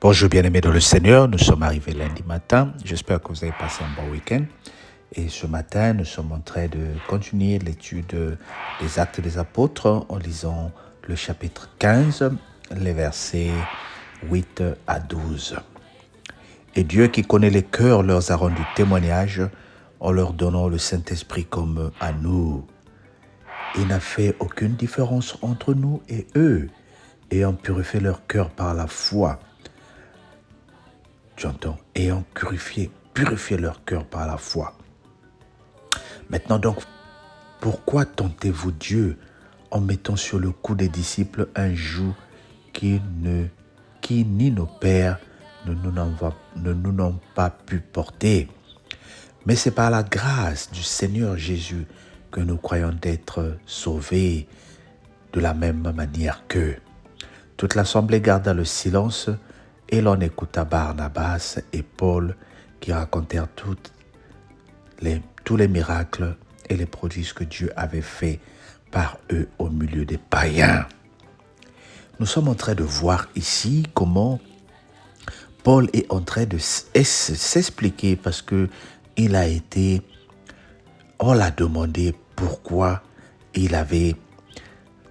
Bonjour bien-aimés dans le Seigneur, nous sommes arrivés lundi matin, j'espère que vous avez passé un bon week-end. Et ce matin, nous sommes en train de continuer l'étude des Actes des Apôtres en lisant le chapitre 15, les versets 8 à 12. Et Dieu qui connaît les cœurs leur a rendu témoignage en leur donnant le Saint-Esprit comme à nous. Il n'a fait aucune différence entre nous et eux, ayant purifié leur cœur par la foi. Tu entends, ayant purifié leur cœur par la foi. Maintenant donc, pourquoi tentez-vous Dieu en mettant sur le cou des disciples un joug qui ni nos pères ne nous ont pas pu porter? Mais c'est par la grâce du Seigneur Jésus que nous croyons d'être sauvés de la même manière qu'eux. Toute l'assemblée garda le silence et l'on écouta Barnabas et Paul qui racontèrent tous les miracles et les prodiges que Dieu avait faits par eux au milieu des païens. Nous sommes en train de voir ici comment Paul est en train de s'expliquer parce que on l'a demandé pourquoi il avait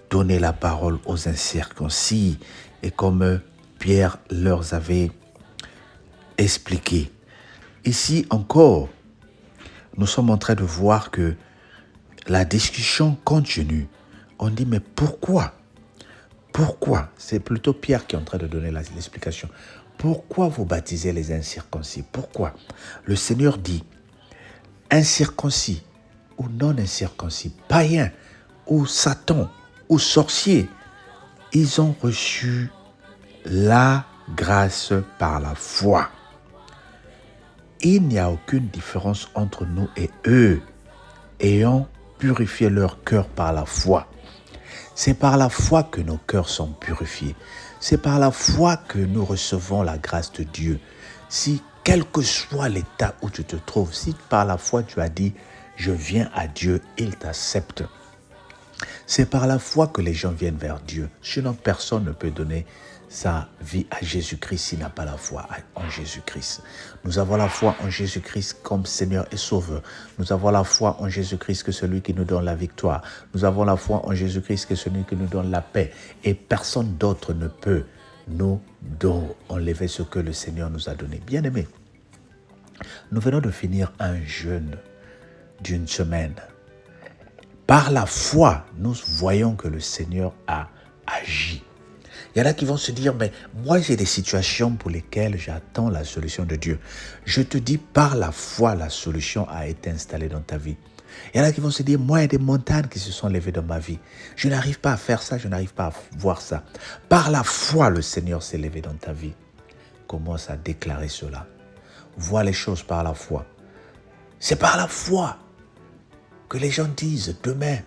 donné la parole aux incirconcis et comme Pierre leur avait expliqué. Ici encore, nous sommes en train de voir que la discussion continue. On dit, mais pourquoi? Pourquoi? C'est plutôt Pierre qui est en train de donner l'explication. Pourquoi vous baptisez les incirconcis? Pourquoi? Le Seigneur dit, incirconcis ou non incirconcis, païens ou Satan ou sorciers, ils ont reçu la grâce par la foi. Il n'y a aucune différence entre nous et eux, ayant purifié leur cœur par la foi. C'est par la foi que nos cœurs sont purifiés. C'est par la foi que nous recevons la grâce de Dieu. Si, quel que soit l'état où tu te trouves, si par la foi tu as dit « je viens à Dieu », il t'accepte. C'est par la foi que les gens viennent vers Dieu. Sinon, personne ne peut donner sa vie à Jésus-Christ s'il n'a pas la foi en Jésus-Christ. Nous avons la foi en Jésus-Christ comme Seigneur et Sauveur. Nous avons la foi en Jésus-Christ que celui qui nous donne la victoire. Nous avons la foi en Jésus-Christ que celui qui nous donne la paix. Et personne d'autre ne peut nous enlever ce que le Seigneur nous a donné. Bien-aimés, nous venons de finir un jeûne d'une semaine. Par la foi, nous voyons que le Seigneur a agi. Il y en a qui vont se dire, mais moi j'ai des situations pour lesquelles j'attends la solution de Dieu. Je te dis, par la foi, la solution a été installée dans ta vie. Il y en a qui vont se dire, moi il y a des montagnes qui se sont levées dans ma vie. Je n'arrive pas à faire ça, je n'arrive pas à voir ça. Par la foi, le Seigneur s'est levé dans ta vie. Commence à déclarer cela. Vois les choses par la foi. C'est par la foi que les gens disent, demain,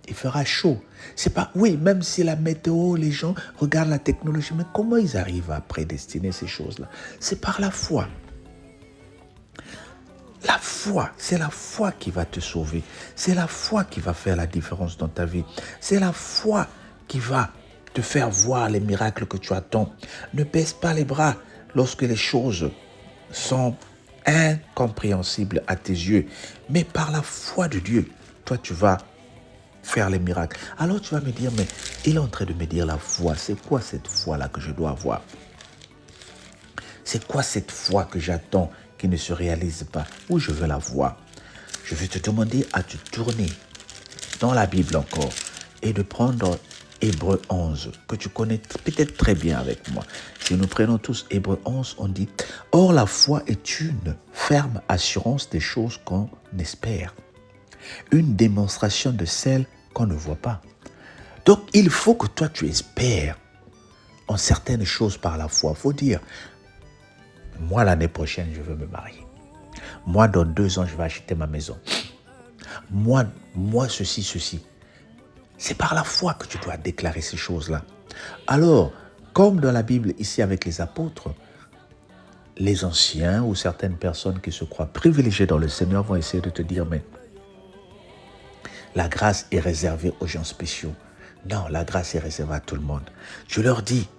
il fera chaud. C'est pas, oui, même si la météo, les gens regardent la technologie, mais comment ils arrivent à prédestiner ces choses-là? C'est par la foi. La foi, c'est la foi qui va te sauver. C'est la foi qui va faire la différence dans ta vie. C'est la foi qui va te faire voir les miracles que tu attends. Ne baisse pas les bras lorsque les choses sont incompréhensibles à tes yeux. Mais par la foi de Dieu, toi tu vas faire les miracles. Alors tu vas me dire, mais il est en train de me dire la foi. C'est quoi cette foi-là que je dois avoir? C'est quoi cette foi que j'attends qui ne se réalise pas? Où je veux la voir? Je vais te demander à te tourner dans la Bible encore et de prendre Hébreux 11, que tu connais peut-être très bien avec moi. Si nous prenons tous Hébreux 11, on dit « Or la foi est une ferme assurance des choses qu'on espère, une démonstration de celles qu'on ne voit pas. » Donc, il faut que toi, tu espères en certaines choses par la foi. Il faut dire, moi, l'année prochaine, je veux me marier. Moi, dans 2 ans, je vais acheter ma maison. Moi, ceci. C'est par la foi que tu dois déclarer ces choses-là. Alors, comme dans la Bible, ici avec les apôtres, les anciens ou certaines personnes qui se croient privilégiées dans le Seigneur vont essayer de te dire, mais la grâce est réservée aux gens spéciaux. Non, la grâce est réservée à tout le monde. Je leur dis,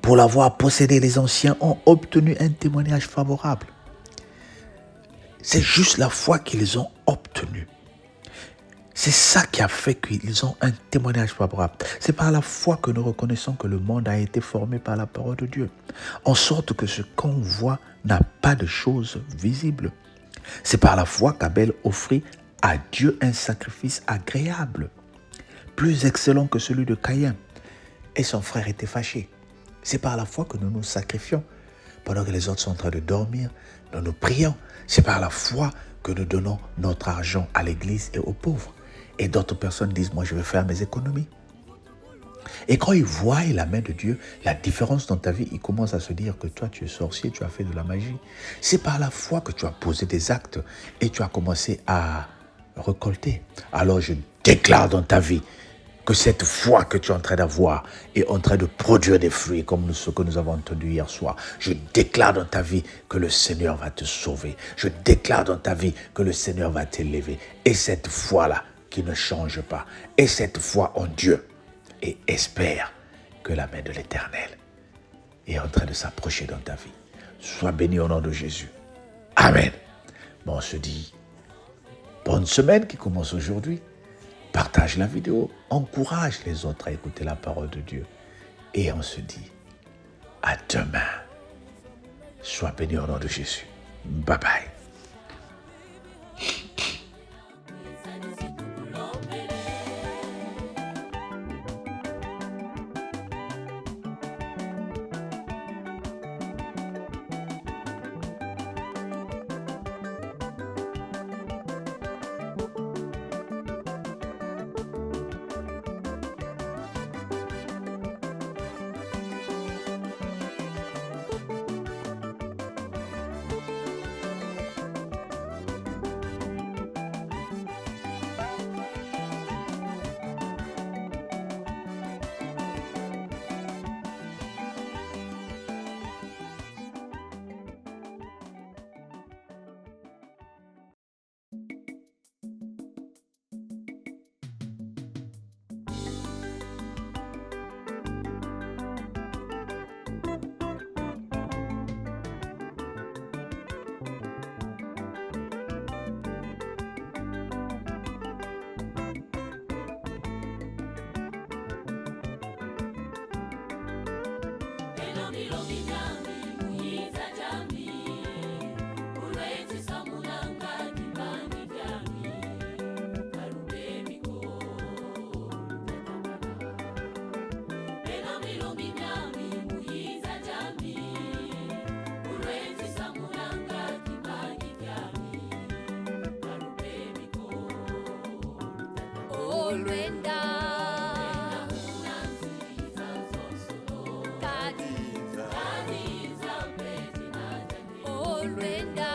pour l'avoir possédé, les anciens ont obtenu un témoignage favorable. C'est juste la foi qu'ils ont obtenue. C'est ça qui a fait qu'ils ont un témoignage favorable. C'est par la foi que nous reconnaissons que le monde a été formé par la parole de Dieu. En sorte que ce qu'on voit n'a pas de choses visibles. C'est par la foi qu'Abel offrit à Dieu un sacrifice agréable, plus excellent que celui de Caïn. Et son frère était fâché. C'est par la foi que nous nous sacrifions. Pendant que les autres sont en train de dormir, nous prions. C'est par la foi que nous donnons notre argent à l'église et aux pauvres. Et d'autres personnes disent, moi je vais faire mes économies. Et quand ils voient la main de Dieu, la différence dans ta vie, ils commencent à se dire que toi tu es sorcier, tu as fait de la magie. C'est par la foi que tu as posé des actes et tu as commencé à récolter. Alors je déclare dans ta vie que cette foi que tu es en train d'avoir est en train de produire des fruits comme ce que nous avons entendu hier soir. Je déclare dans ta vie que le Seigneur va te sauver. Je déclare dans ta vie que le Seigneur va t'élever. Et cette foi-là qui ne change pas. Et cette foi en Dieu. Et espère que la main de l'Éternel est en train de s'approcher dans ta vie. Sois béni au nom de Jésus. Amen. Bon, on se dit, bonne semaine qui commence aujourd'hui. Partage la vidéo, encourage les autres à écouter la parole de Dieu. Et on se dit, à demain. Sois béni au nom de Jésus. Bye bye. Olwenda Olwenda